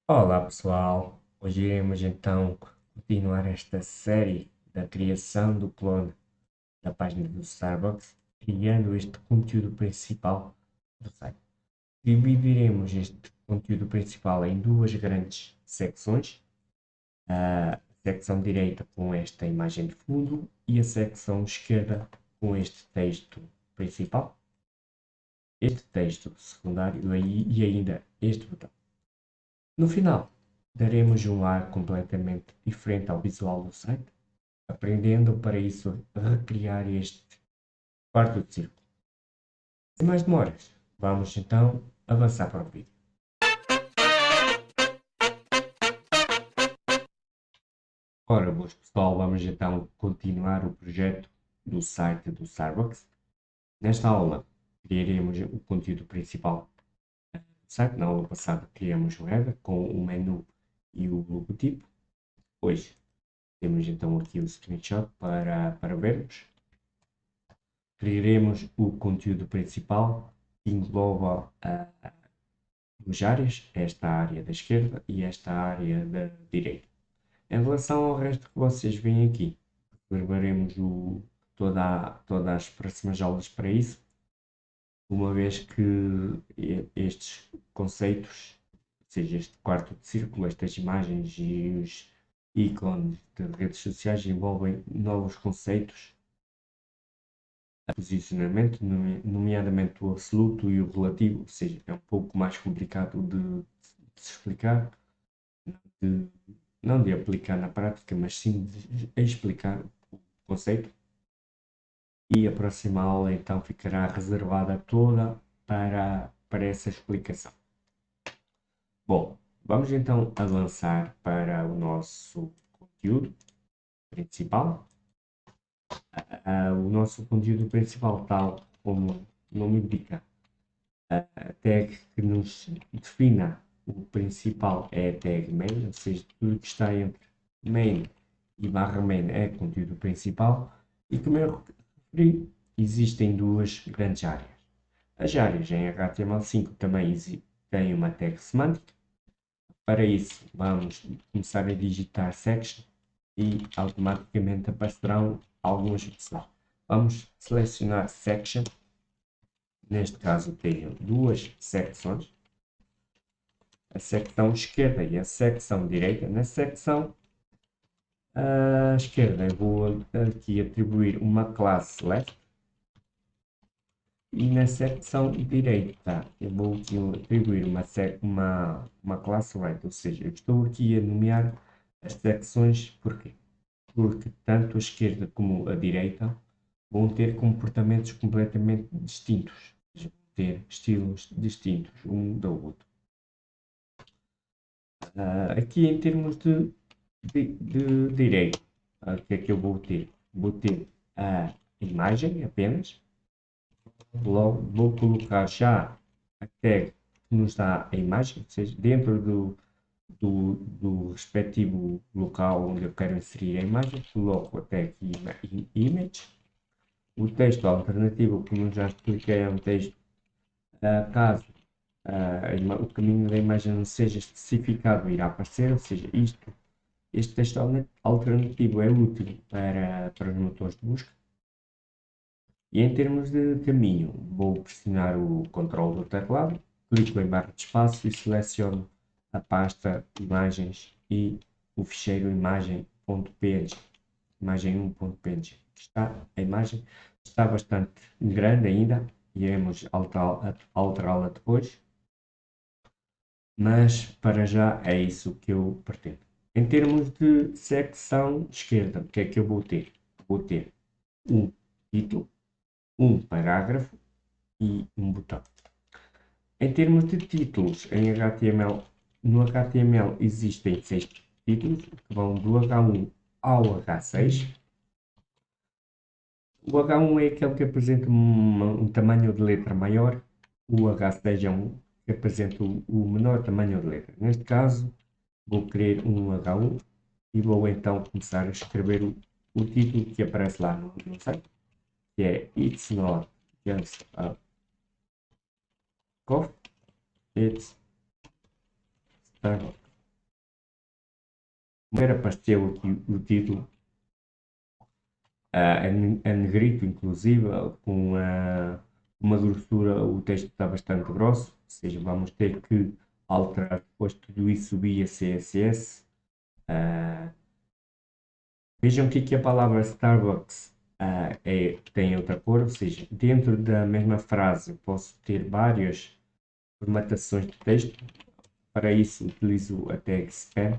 Olá pessoal, hoje iremos então continuar esta série da criação do clone da página do Starbucks, criando este conteúdo principal do site. Dividiremos este conteúdo principal em duas grandes secções, a secção direita com esta imagem de fundo e a secção esquerda com este texto principal, este texto secundário e ainda este botão. No final, daremos um ar completamente diferente ao visual do site, aprendendo para isso a recriar este quarto de círculo. Sem mais demoras, vamos então avançar para o vídeo. Ora, boas pessoal, vamos então continuar o projeto do site do Starbucks. Nesta aula, criaremos o conteúdo principal do site. Na aula passada, criamos o header com o menu e o logotipo. Hoje, temos então aqui o screenshot para vermos. Criaremos o conteúdo principal, que engloba duas áreas, esta área da esquerda e esta área da direita. Em relação ao resto que vocês veem aqui, reservaremos todas as próximas aulas para isso, uma vez que estes conceitos, ou seja, este quarto de círculo, estas imagens e os ícones de redes sociais envolvem novos conceitos posicionamento, nomeadamente o absoluto e o relativo, ou seja, é um pouco mais complicado de se explicar, de, não de aplicar na prática, mas sim de explicar o conceito. E a próxima aula então ficará reservada toda para essa explicação. Bom, vamos então avançar para o nosso conteúdo principal. O nosso conteúdo principal, tal como o nome indica, a tag que nos defina o principal é a tag main, ou seja, tudo que está entre main e barra main é conteúdo principal. E como eu referi, existem duas grandes áreas. As áreas em HTML5 também têm uma tag semântica. Para isso, vamos começar a digitar section e automaticamente aparecerão algumas opções. Vamos selecionar section. Neste caso, tenho duas secções, a secção esquerda e a secção direita. Na secção esquerda, eu vou aqui atribuir uma classe left e na secção direita eu vou aqui atribuir uma classe right, ou seja, eu estou aqui a nomear as secções. Porquê? Porque tanto a esquerda como a direita vão ter comportamentos completamente distintos, ou seja, vão ter estilos distintos um do outro. Aqui em termos de direito, o que é que eu vou ter? Vou ter a imagem apenas, logo vou colocar já a tag que nos dá a imagem, ou seja, dentro do respectivo local onde eu quero inserir a imagem, coloco a tag image. O texto alternativo, como já expliquei, é um texto caso o caminho da imagem não seja especificado, irá aparecer, ou seja, este texto alternativo é útil para os motores de busca. E em termos de caminho, vou pressionar o Ctrl do teclado, clico em barra de espaço e seleciono a pasta imagens e o ficheiro imagem.png, imagem1.png. A imagem está bastante grande ainda, iremos alterá-la depois, mas para já é isso que eu pretendo. Em termos de secção esquerda, o que é que eu vou ter? Vou ter um título, um parágrafo e um botão. Em termos de títulos, em HTML, no HTML existem 6 títulos que vão do H1 ao H6. O H1 é aquele que apresenta um tamanho de letra maior, o H6 é um que apresenta o menor tamanho de letra. Neste caso, vou querer um H1 e vou então começar a escrever o título que aparece lá no site, que é It's not just a coffee, it's Starbucks. Como apareceu aqui o título, a negrito inclusive, com uma grossura, o texto está bastante grosso, ou seja, vamos ter que alterar depois tudo isso via CSS. Vejam que a palavra Starbucks tem outra cor, ou seja, dentro da mesma frase posso ter várias formatações de texto. Para isso utilizo a tag span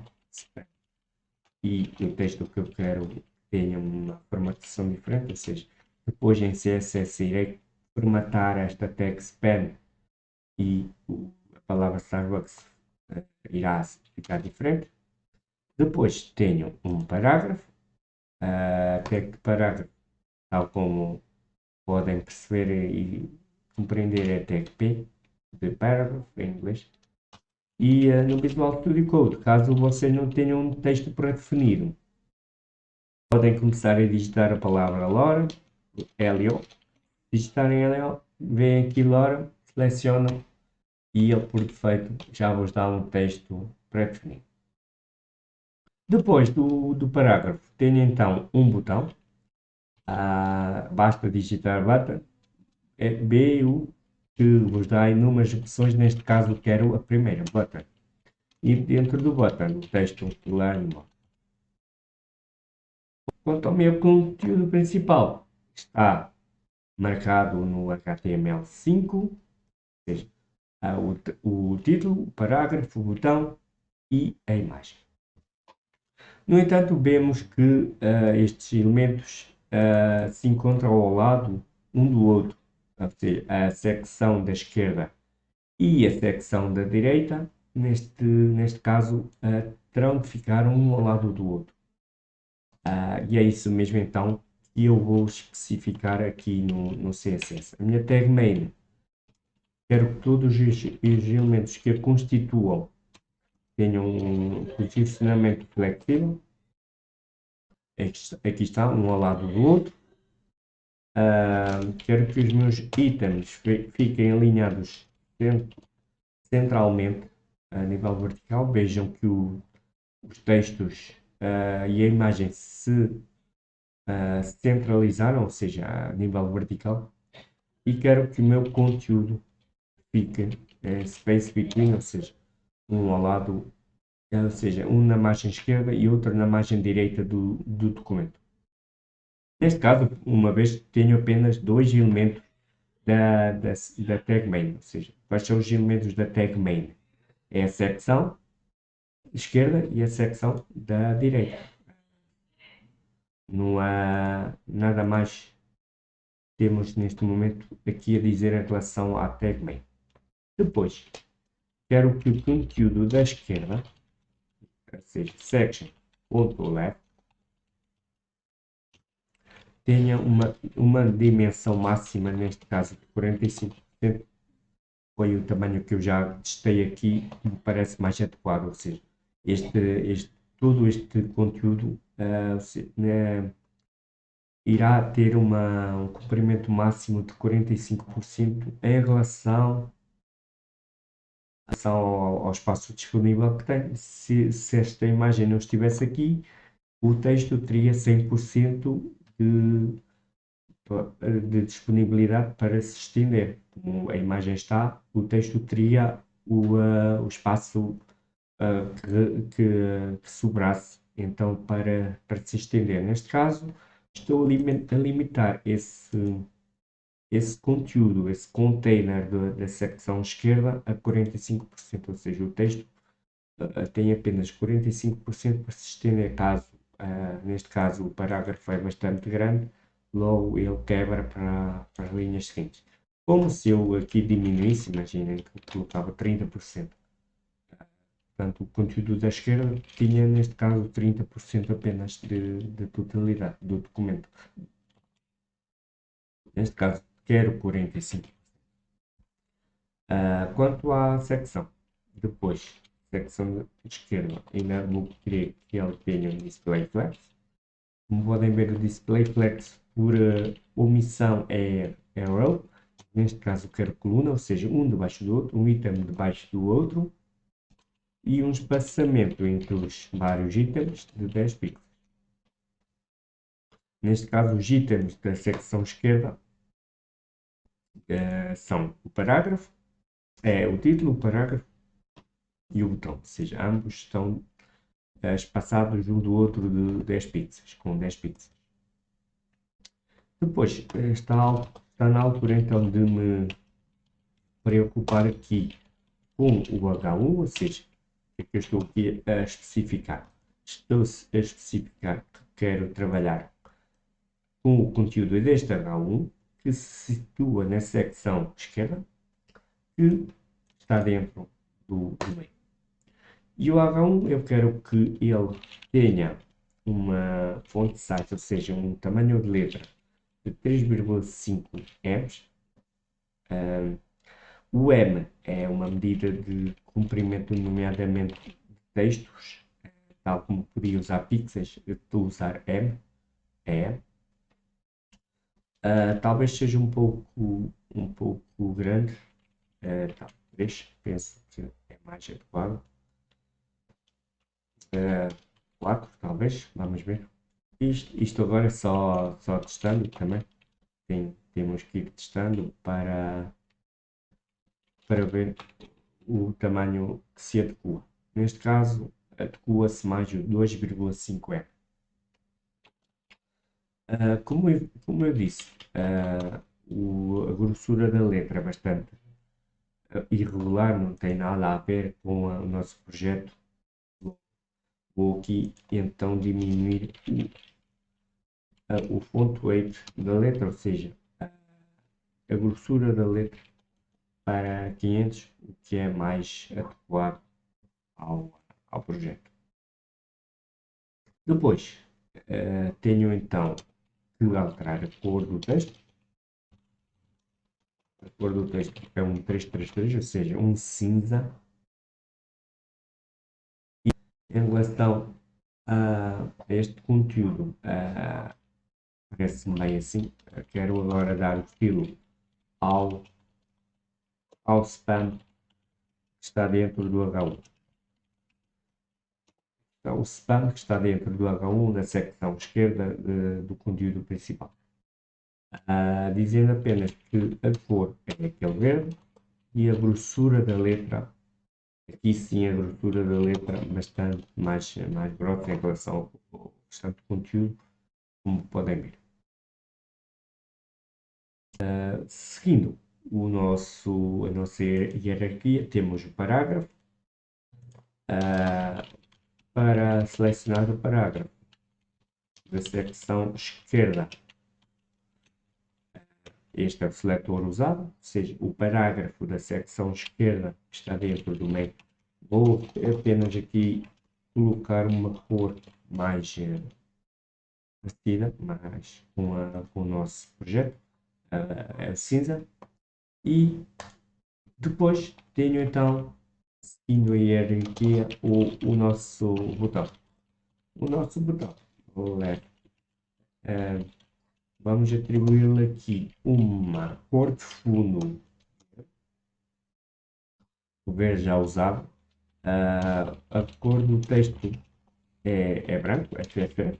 e o texto que eu quero tenha uma formatação diferente, ou seja, depois em CSS irei formatar esta tag span e a palavra Starbucks irá ficar diferente. Depois tenho um parágrafo, a tag de parágrafo, tal como podem perceber e compreender, é tag P, de paragraph em inglês. E no Visual Studio Code, caso vocês não tenham um texto pré-definido, podem começar a digitar a palavra LORA, LO. Digitarem LO, vêm aqui LORA, selecionam e ele por defeito já vos dá um texto pré-definido. Depois do parágrafo, tenho então um botão, basta digitar button, é BU, que vos dá inúmeras opções, neste caso quero a primeira, button. E dentro do button, o texto Learn More. Quanto ao meu conteúdo principal, está marcado no HTML5, ou seja, o título, o parágrafo, o botão e a imagem. No entanto, vemos que estes elementos se encontram ao lado um do outro, ou seja, a secção da esquerda e a secção da direita, neste caso, terão de ficar um ao lado do outro. E é isso mesmo então que eu vou especificar aqui no CSS. A minha tag main, quero que todos os elementos que a constituam tenham um posicionamento flexível. Aqui está, um ao lado do outro. Quero que os meus itens fiquem alinhados centralmente a nível vertical. Vejam que os textos e a imagem se centralizaram, ou seja, a nível vertical. E quero que o meu conteúdo fique space between, ou seja, um ao lado, ou seja, um na margem esquerda e outro na margem direita do documento. Neste caso, uma vez tenho apenas dois elementos da tag main, ou seja, quais são os elementos da tag main? É a secção esquerda e a secção da direita. Não há nada mais temos neste momento aqui a dizer em relação à tag main. Depois, quero que o conteúdo da esquerda, ou seja, section.left, tenha uma dimensão máxima, neste caso de 45%, foi o tamanho que eu já testei aqui, que me parece mais adequado, ou seja, todo este conteúdo irá ter um comprimento máximo de 45% em relação ao espaço disponível que tem. Se esta imagem não estivesse aqui, o texto teria 100% de disponibilidade para se estender. Como a imagem está, o texto teria o espaço que sobrasse então para se estender. Neste caso, estou a limitar esse conteúdo, esse container da secção esquerda a 45%, ou seja, o texto tem apenas 45% para se estender caso, neste caso, o parágrafo é bastante grande, logo ele quebra para as linhas seguintes. Como se eu aqui diminuísse, imaginem que eu colocava 30%. Portanto, o conteúdo da esquerda tinha, neste caso, 30% apenas de totalidade do documento. Neste caso, quero 45%. Quanto à secção, depois, secção de esquerda, ainda vou querer que ele tenha um display flex. Como podem ver, o display flex por omissão é row. Neste caso, quero coluna, ou seja, um debaixo do outro, um item debaixo do outro. e um espaçamento entre os vários itens de 10 pixels. Neste caso, os itens da secção esquerda são o parágrafo, o título, o parágrafo e o botão, ou seja, ambos estão espaçados um do outro de 10 pixels, com 10 pixels. Depois, está na altura então de me preocupar aqui com o H1, ou seja, o que é que eu estou aqui a especificar? Estou a especificar que quero trabalhar com o conteúdo deste H1, que se situa na secção esquerda, que está dentro do meio. E o H1 eu quero que ele tenha uma font size, ou seja, um tamanho de letra de 3,5 m's. O M é uma medida de comprimento, nomeadamente de textos, tal como podia usar pixels, estou a usar M. Talvez seja um pouco grande, talvez, penso que é mais adequado. 4, talvez, vamos ver. Isto agora é só testando também. Temos que ir testando para ver o tamanho que se adequa. Neste caso, adequa-se mais o 2,5 m. Como eu disse, a grossura da letra é bastante irregular, não tem nada a ver com o nosso projeto. Vou aqui então diminuir o font weight da letra, ou seja, a grossura da letra para 500, o que é mais adequado ao projeto. Depois, tenho então que alterar a cor do texto. A cor do texto é um 333, ou seja, um cinza. E em relação a este conteúdo, parece-me bem assim. Quero agora dar o estilo ao spam que está dentro do H1. Então, o spam que está dentro do H1 na secção esquerda do conteúdo principal. Dizendo apenas que a cor é aquele verde e a grossura da letra, aqui sim a grossura da letra bastante mais grossa em relação ao restante conteúdo, como podem ver. Seguindo a nossa hierarquia, temos o parágrafo. Para selecionar o parágrafo da secção esquerda, este é o seletor usado, ou seja, o parágrafo da secção esquerda que está dentro do meio. Vou apenas aqui colocar uma cor mais parecida, mais com o nosso projeto, é cinza. E depois tenho então, seguindo a hierarquia, o nosso botão. O nosso botão, vamos atribuir-lhe aqui uma cor de fundo, o verde já usado. A cor do texto é branco, FFF.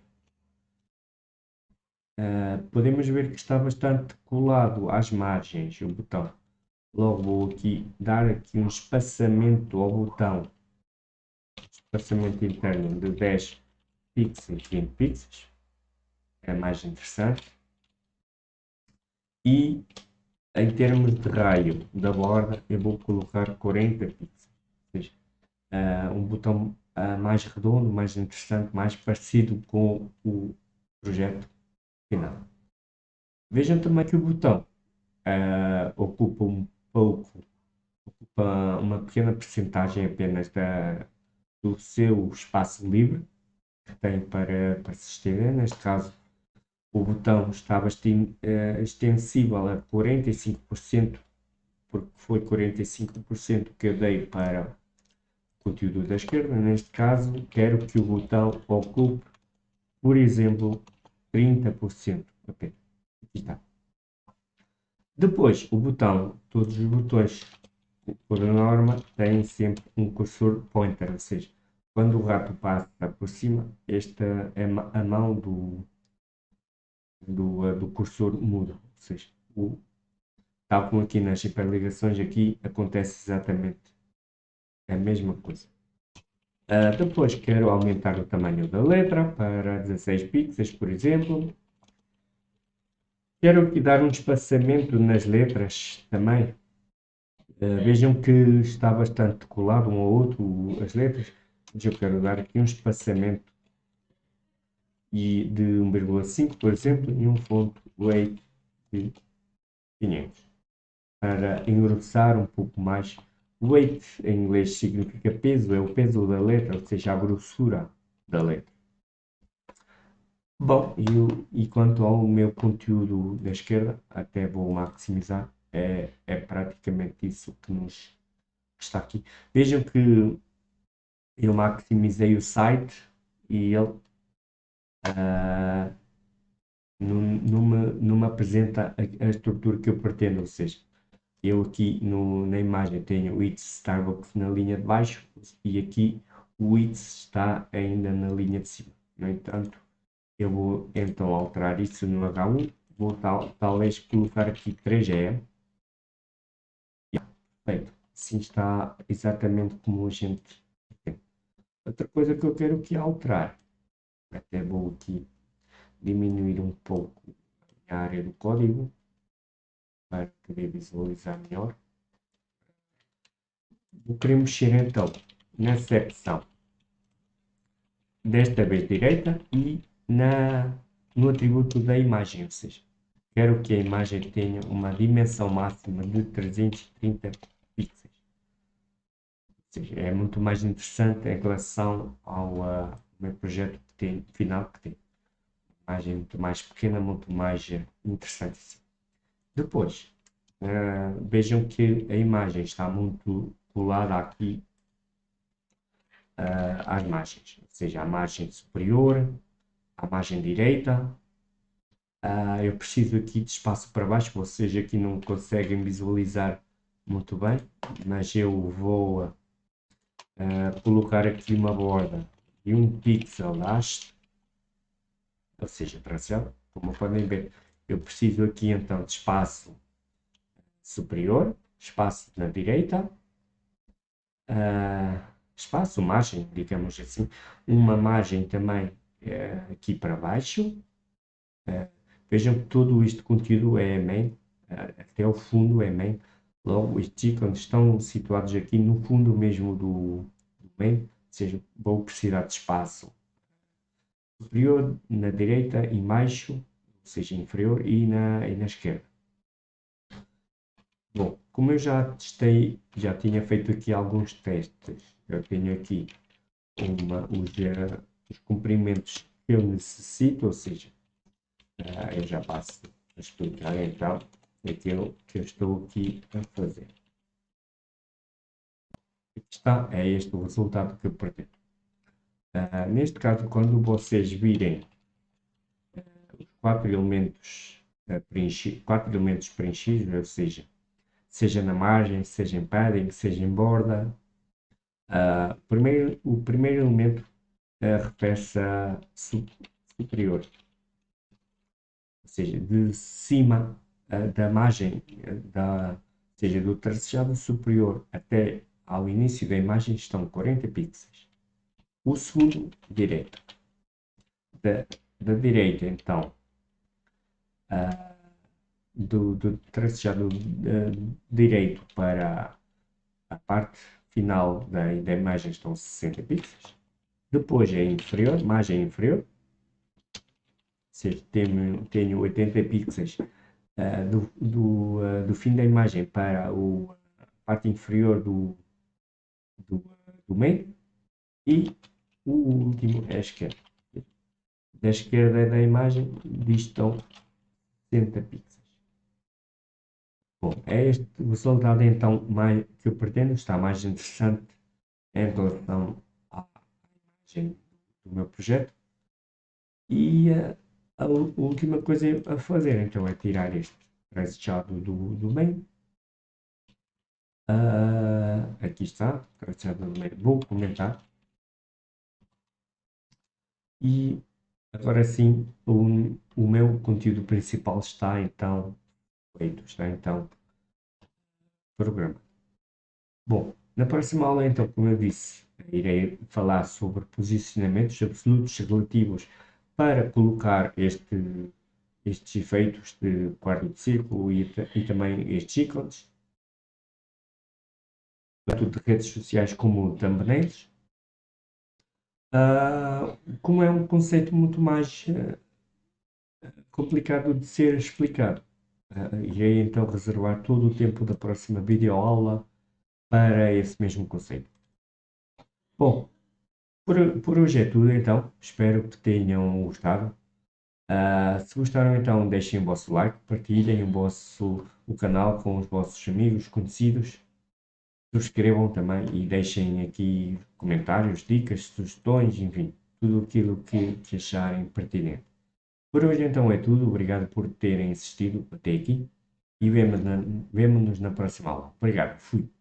Podemos ver que está bastante colado às margens o botão. Logo vou aqui dar aqui um espaçamento ao botão, espaçamento interno de 10 pixels, 20 pixels, é mais interessante. E em termos de raio da borda, eu vou colocar 40 pixels, ou seja, um botão mais redondo, mais interessante, mais parecido com o projeto final. Vejam também que o botão ocupa uma pequena percentagem apenas do seu espaço livre que tem para se estender. Neste caso, o botão estava extensível a 45%, porque foi 45% que eu dei para o conteúdo da esquerda. Neste caso, quero que o botão ocupe, por exemplo, 30% apenas. Aqui está. Depois, todos os botões por norma, tem sempre um cursor pointer, ou seja, quando o rato passa por cima, esta é a mão do cursor muda, ou seja, tal como aqui nas hiperligações, aqui acontece exatamente a mesma coisa. Depois quero aumentar o tamanho da letra para 16 pixels, por exemplo. Quero aqui dar um espaçamento nas letras também. Vejam que está bastante colado um ao outro as letras, mas eu quero dar aqui um espaçamento de 1,5, por exemplo, e um fonte weight de 500, para engrossar um pouco mais. Weight em inglês significa peso, é o peso da letra, ou seja, a grossura da letra. Bom, e quanto ao meu conteúdo da esquerda, até vou maximizar, é praticamente isso que nos está aqui. Vejam que eu maximizei o site e ele não me apresenta a estrutura que eu pretendo, ou seja, eu aqui na imagem tenho o It's Starbucks na linha de baixo e aqui o It's está ainda na linha de cima. No entanto, eu vou então alterar isso no H1, vou talvez colocar aqui 3E. Perfeito, assim está exatamente como a gente tem. Outra coisa que eu quero aqui alterar, até vou aqui diminuir um pouco a área do código para poder visualizar melhor. Vou querer mexer então na secção desta vez direita e no atributo da imagem, ou seja, quero que a imagem tenha uma dimensão máxima de 330 pixels. Ou seja, é muito mais interessante em relação ao meu projeto final que tem. Imagem muito mais pequena, muito mais interessante. Depois, vejam que a imagem está muito colada aqui às margens, ou seja, à margem superior, à margem direita. Eu preciso aqui de espaço para baixo, vocês aqui não conseguem visualizar muito bem, mas eu vou colocar aqui uma borda de 1 pixel de haste, ou seja, traçado, como podem ver, eu preciso aqui então de espaço superior, espaço na direita, espaço, margem, digamos assim, uma margem também aqui para baixo. Vejam que todo este conteúdo é main, até o fundo é main. Logo, estes ícones estão situados aqui no fundo mesmo do main, ou seja, vou precisar de espaço superior, na direita, embaixo, ou seja, inferior e na esquerda. Bom, como eu já testei, já tinha feito aqui alguns testes, eu tenho aqui os comprimentos que eu necessito, ou seja, eu já passo a explicar então aquilo que eu estou aqui a fazer. Aqui está, é este o resultado que eu pretendo. Neste caso, quando vocês virem os 4 elementos preenchidos, ou seja na margem, seja em padding, seja em borda, o primeiro elemento refere-se a superior, ou seja, de cima da margem, ou seja, do tracejado superior até ao início da imagem estão 40 pixels. O segundo, direita. Da direita, então, do tracejado direito para a parte final da imagem estão 60 pixels. Depois é inferior, margem inferior, ou seja, tenho 80 pixels do fim da imagem para a parte inferior do meio, e o último é a esquerda. Da esquerda da imagem distam 60 pixels. Bom, é este o resultado então que eu pretendo, está mais interessante em relação à imagem do meu projeto. E a última coisa a fazer então é tirar este tracejado do meio Aqui está, vou comentar. E agora sim, o meu conteúdo principal está então feito, está então programado. Bom, na próxima aula, então, como eu disse, irei falar sobre posicionamentos absolutos relativos para colocar estes efeitos de quarto de círculo e também estes ícones, tanto de redes sociais como thumbnails. Como é um conceito muito mais complicado de ser explicado. Irei então reservar todo o tempo da próxima videoaula para esse mesmo conceito. Bom, por hoje é tudo então. Espero que tenham gostado. Se gostaram, então deixem o vosso like, partilhem o canal com os vossos amigos, conhecidos. Subscrevam também e deixem aqui comentários, dicas, sugestões, enfim, tudo aquilo que acharem pertinente. Por hoje então é tudo. Obrigado por terem assistido até aqui e vemo-nos na próxima aula. Obrigado. Fui.